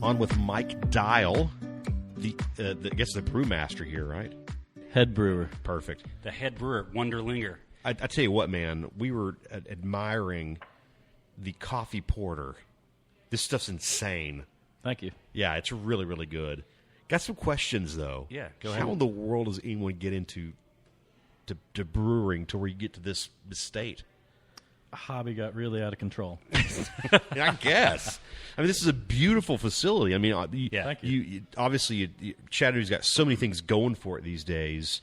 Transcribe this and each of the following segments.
On with Mike Dial, I guess the brewmaster here, right? Head brewer. Perfect. The head brewer at Wanderlinger. I tell you what, man, we were admiring the coffee porter. This stuff's insane. Thank you. Yeah, it's really, really good. Got some questions, though. Yeah, go ahead. How in the world does anyone get into to brewing to where you get to this state? A hobby got really out of control. I guess. I mean, this is a beautiful facility. I mean, Thank you. Obviously, Chattanooga's got so many things going for it these days.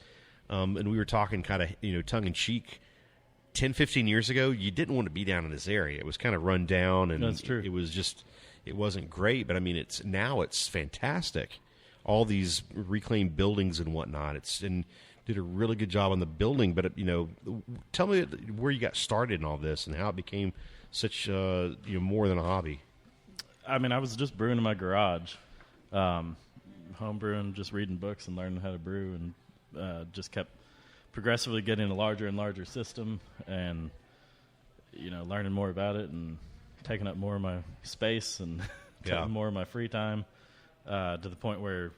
And we were talking kind of, tongue-in-cheek. 10, 15 years ago, you didn't want to be down in this area. It was kind of run down, and That's true. It wasn't great. But, I mean, it's fantastic. All these reclaimed buildings and whatnot. And did a really good job on the building. But, tell me where you got started in all this and how it became such more than a hobby. I mean, I was just brewing in my garage, home brewing, just reading books and learning how to brew, and just kept progressively getting a larger and larger system, and learning more about it and taking up more of my space and taking more of my free time, to the point where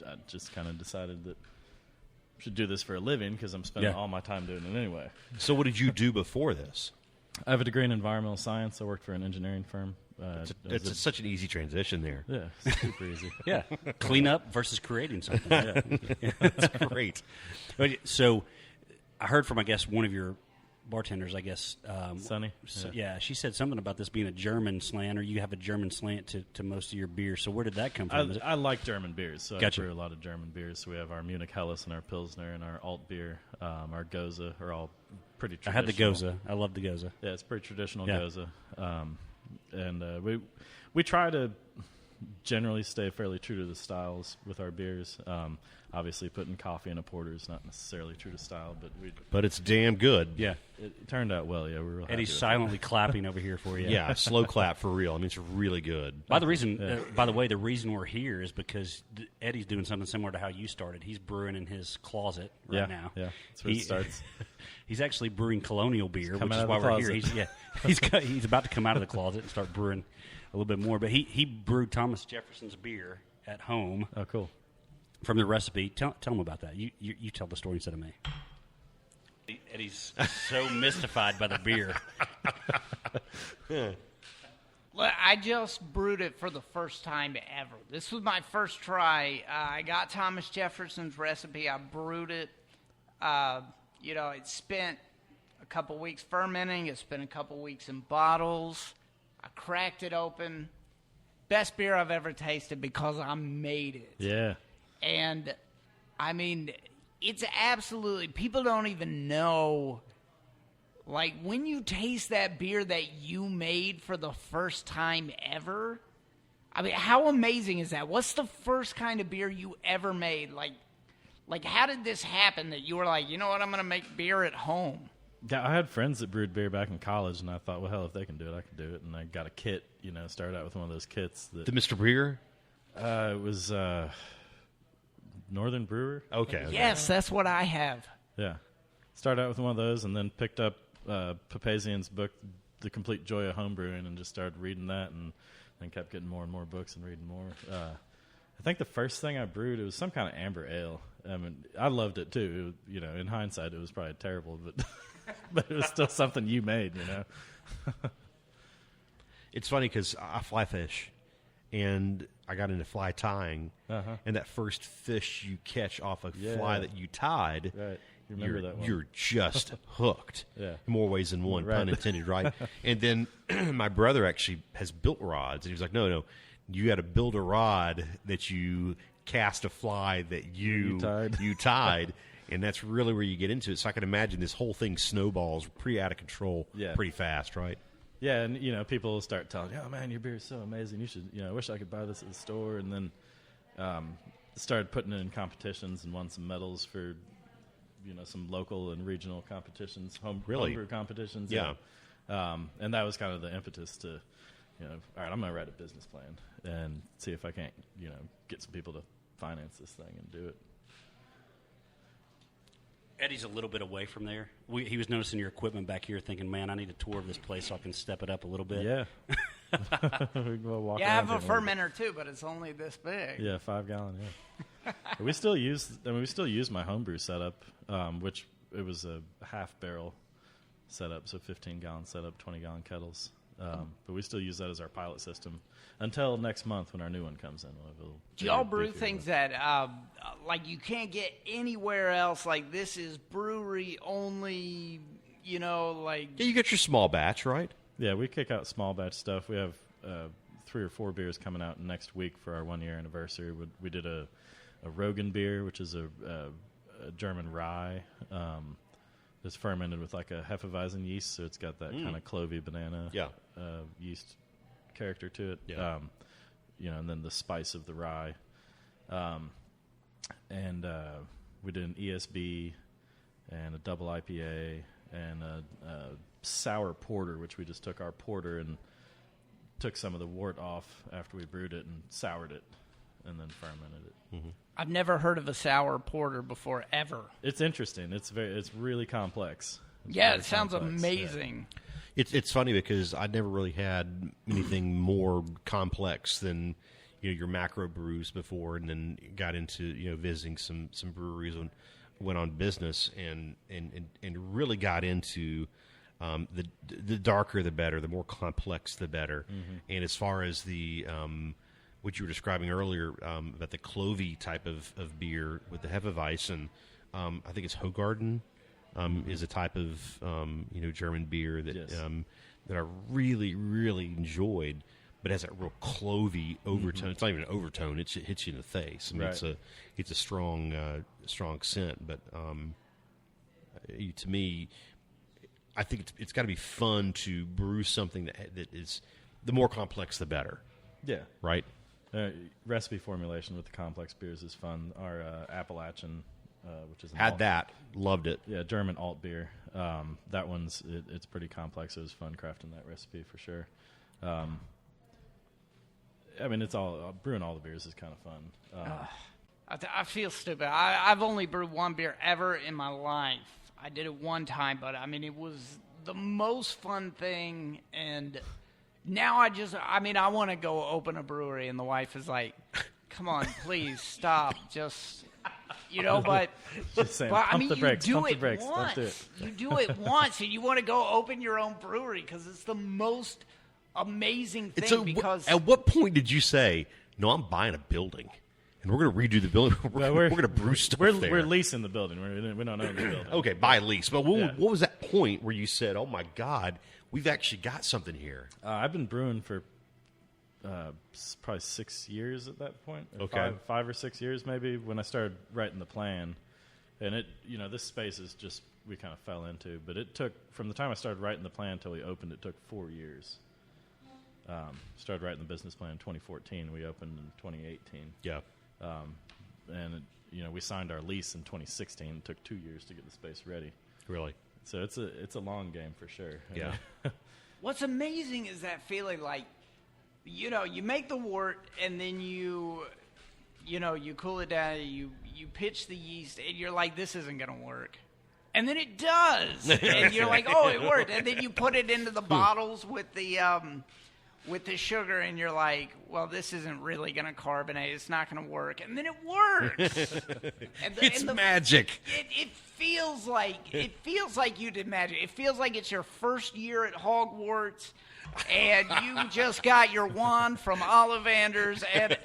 I just kind of decided that I should do this for a living because I'm spending all my time doing it anyway. So what did you do before this? I have a degree in environmental science. I worked for an engineering firm. It's such an easy transition there. Yeah, it's super easy. Yeah, clean up versus creating something. Yeah. That's great. But, so I heard from, I guess, one of your bartenders, Sunny. Yeah, she said something about this being a German slant, or you have a German slant to most of your beers. So where did that come from? I like German beers, so Gotcha. I brew a lot of German beers. So we have our Munich Helles and our Pilsner and our alt beer, our Goza are all pretty traditional. I had the Goza. I love the Goza. Yeah, it's pretty traditional Goza. And we try to generally stay fairly true to the styles with our beers. Obviously, putting coffee in a porter is not necessarily true to style, But it's damn good. Yeah. It turned out well. Yeah, we're real happy Eddie's with it. silently clapping over here for you. Yeah, slow clap for real. I mean, it's really good. By the way, the reason we're here is because Eddie's doing something similar to how you started. He's brewing in his closet right now. Yeah, that's where it starts. He's actually brewing colonial beer, which is out why of the we're here. He's about to come out of the closet and start brewing a little bit more. But he brewed Thomas Jefferson's beer at home. Oh, cool. From the recipe. Tell him about that. You tell the story instead of me. Eddie's so mystified by the beer. Well, I just brewed it for the first time ever. This was my first try. I got Thomas Jefferson's recipe. I brewed it. It spent a couple weeks fermenting. It spent a couple weeks in bottles. I cracked it open. Best beer I've ever tasted because I made it. Yeah. And, I mean, it's absolutely, people don't even know, like, when you taste that beer that you made for the first time ever, I mean, how amazing is that? What's the first kind of beer you ever made? Like how did this happen that you were like, you know what, I'm going to make beer at home? Yeah, I had friends that brewed beer back in college, and I thought, well, hell, if they can do it, I can do it. And I got a kit, started out with one of those kits. The Mr. Brewer? It was Northern Brewer. Okay. Yes, that's what I have. Yeah. Started out with one of those and then picked up Papazian's book, The Complete Joy of Homebrewing, and just started reading that and then kept getting more and more books and reading more. I think the first thing I brewed, it was some kind of amber ale. I mean, I loved it too. In hindsight, it was probably terrible, but but it was still something you made, It's funny because I fly fish, and I got into fly tying, and that first fish you catch off a fly that you tied, Right. You remember that one. You're just hooked. Yeah. In more ways than one, Right. pun intended, right? And then my brother actually has built rods, and he was like, no, you got to build a rod that you cast a fly that you tied. And that's really where you get into it. So I can imagine this whole thing snowballs pretty out of control pretty fast, right? Yeah, and people will start telling you, oh, man, your beer is so amazing. You should, I wish I could buy this at the store. And then started putting it in competitions and won some medals for, some local and regional competitions, homebrew competitions. Yeah. And that was kind of the impetus to, all right, I'm going to write a business plan and see if I can't, get some people to finance this thing and do it. Eddie's a little bit away from there. He was noticing your equipment back here thinking, man, I need a tour of this place so I can step it up a little bit. Yeah. We go walk Yeah, I have around a here. fermenter too, but it's only this big. Yeah, 5 gallon. Yeah. we still use my homebrew setup, which it was a half barrel setup, so 15 gallon setup, 20 gallon kettles. But we still use that as our pilot system until next month when our new one comes in. We'll have a little Do y'all bigger, brew beefier things one. that like you can't get anywhere else? Like this is brewery only. You know, like Yeah, you get your small batch, right? Yeah, we kick out small batch stuff. We have 3 or 4 beers coming out next week for our 1-year anniversary. We did a Rogan beer, which is a German rye. It's fermented with like a Hefeweizen yeast, so it's got that kind of clovey banana yeast character to it. Yeah. And then the spice of the rye. And we did an ESB and a double IPA and a sour porter, which we just took our porter and took some of the wort off after we brewed it and soured it and then fermented it. Mm-hmm. I've never heard of a sour porter before, ever. It's interesting. It's really complex. Yeah, very it sounds complex. amazing. It's funny because I never really had anything more complex than your macro brews before, and then got into visiting some breweries and went on business and really got into the darker the better, the more complex the better. Mm-hmm. And as far as the what you were describing earlier about the clovey type of beer with the Hefeweizen, I think it's Hogarden. Is a type of German beer that Yes. that I really really enjoyed, but has that real clovey overtone. Mm-hmm. It's not even an overtone; it hits you in the face. I mean, Right. it's a strong scent, but to me, I think it's got to be fun to brew something that is the more complex the better. Yeah. Right. Recipe formulation with the complex beers is fun. Our Appalachian, which is an Had alt- that, loved it. Yeah, German alt beer. That one's it's pretty complex. It was fun crafting that recipe for sure. I mean, it's all brewing all the beers is kind of fun. I feel stupid. I've only brewed one beer ever in my life. I did it one time, but I mean, it was the most fun thing. And now I want to go open a brewery, and the wife is like, "Come on, please stop, just." But Just saying, I pump mean, the brakes, you do pump the it brakes, don't once. do it. You do it once, and you want to go open your own brewery because it's the most amazing thing. So because at what point did you say, "No, I'm buying a building, and we're going to redo the building. We're going to brew stuff there"? We're leasing the building. We don't own the building. Okay, by lease. But Yeah. what was that point where you said, "Oh my God, we've actually got something here"? I've been brewing for probably 6 years at that point. Or Okay. 5 or 6 years maybe when I started writing the plan. And this space is just we kind of fell into. But it took from the time I started writing the plan until we opened, it took 4 years. Started writing the business plan in 2014. We opened in 2018. Yeah. And we signed our lease in 2016. It took 2 years to get the space ready. Really? So it's a long game for sure. Yeah. what's amazing is that feeling like, you make the wort and then you cool it down, you pitch the yeast, and you're like, this isn't going to work. And then it does. And you're like, oh, it worked. And then you put it into the bottles with the sugar, and you're like, well, this isn't really going to carbonate. It's not going to work. And then it works. It's magic. It feels like you did magic. It feels like it's your first year at Hogwarts, and you just got your wand from Ollivanders, and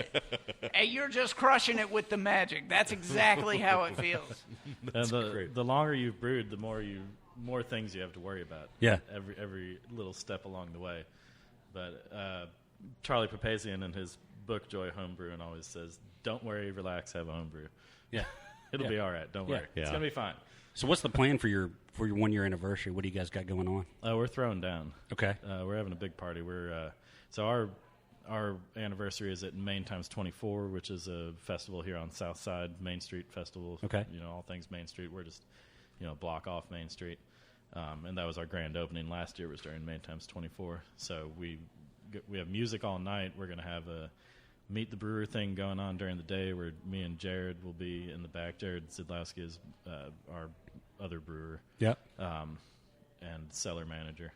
you're just crushing it with the magic. That's exactly how it feels. And the longer you've brewed, the more things you have to worry about. Yeah. Every little step along the way. But Charlie Papazian in his book Joy Homebrewing always says, "Don't worry, relax, have a homebrew. Yeah. It'll be all right. Don't worry. Yeah. It's gonna be fine." So what's the plan for your 1 year anniversary? What do you guys got going on? We're throwing down. Okay. We're having a big party. So our anniversary is at Main Times 24, which is a festival here on South Side, Main Street Festival. Okay. All things Main Street. We're just block off Main Street. And that was our grand opening last year, was during Main Times 24. So we have music all night. We're going to have a Meet the Brewer thing going on during the day where me and Jared will be in the back. Jared Zidlowski is our other brewer Yep. and cellar manager.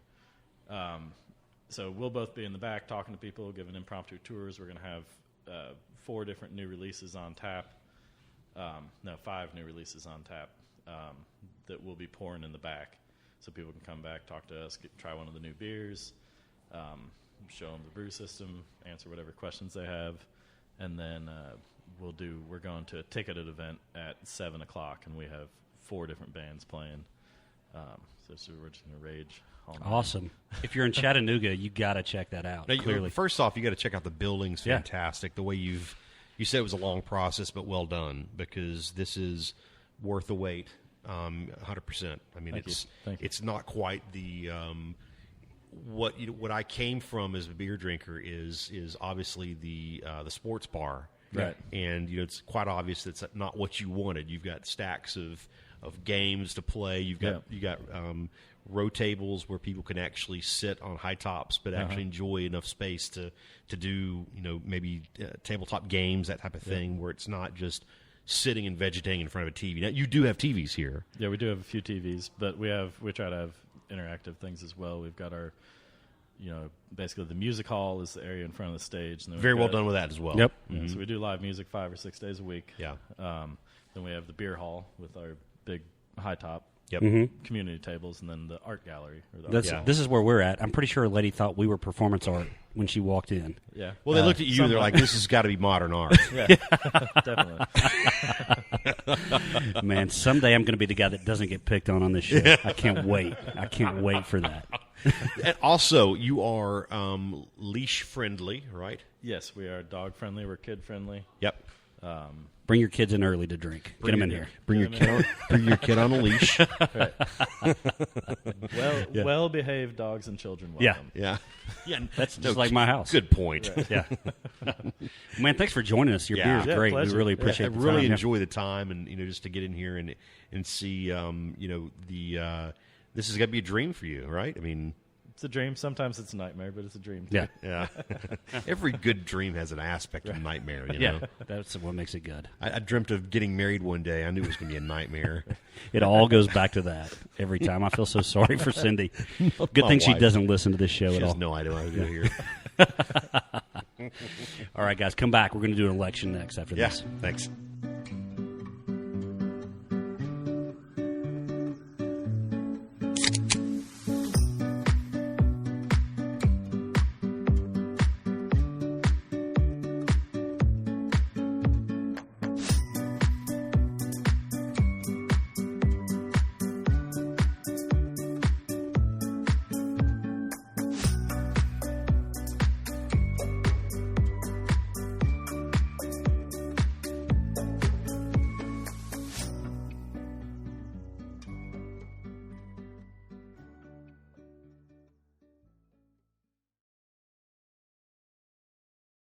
So we'll both be in the back talking to people, giving impromptu tours. We're going to have 4 different new releases on tap. 5 new releases on tap that we'll be pouring in the back. So people can come back, talk to us, try one of the new beers, show them the brew system, answer whatever questions they have. And then we're going to a ticketed event at 7 o'clock, and we have 4 different bands playing. So we're just going to rage all night. Awesome. If you're in Chattanooga, you got to check that out. Now, clearly. First off, you got to check out the building's fantastic. The way you said it was a long process, but well done, because this is worth the wait, 100%. I mean, Thank you. it's not quite the what I came from as a beer drinker is obviously the sports bar, right? And it's quite obvious that's not what you wanted. You've got stacks of games to play. You got row tables where people can actually sit on high tops, but actually enjoy enough space to do maybe tabletop games, that type of thing, where it's not just sitting and vegetating in front of a TV. Now, you do have TVs here. Yeah, we do have a few TVs, but we try to have interactive things as well. We've got our, basically the music hall is the area in front of the stage. And then Very well done with that as well. Yep. Yeah, so we do live music 5 or 6 days a week. Yeah. Then we have the beer hall with our big high top. Yep. Community tables, and then the art gallery. This is where we're at. I'm pretty sure a lady thought we were performance art when she walked in. Yeah. Well, they looked at you and they're like, this has got to be modern art. Yeah, definitely. Man, someday I'm going to be the guy that doesn't get picked on this show. I can't wait. I can't wait for that. And also, you are leash friendly, right? Yes, we are dog friendly. We're kid friendly. Yep. Bring your kids in early to drink. Get them in here. Bring your kid on a leash. Right. Well-behaved dogs and children welcome. Yeah. That's just like my house. Good point. Right. Yeah. Man, thanks for joining us. Your beer is great. Pleasure. We really appreciate I the really time. enjoy the time, and just to get in here and see this is going to be a dream for you, right? I mean, It's a dream. Sometimes it's a nightmare, but it's a dream too. Yeah. Every good dream has an aspect of nightmare. You know? That's what makes it good. I dreamt of getting married one day. I knew it was going to be a nightmare. It all goes back to that every time. I feel so sorry for Cindy. Good thing she doesn't listen to this show She at has all. no idea what I do here. All right, guys, come back. We're going to do an election next after this. Thanks.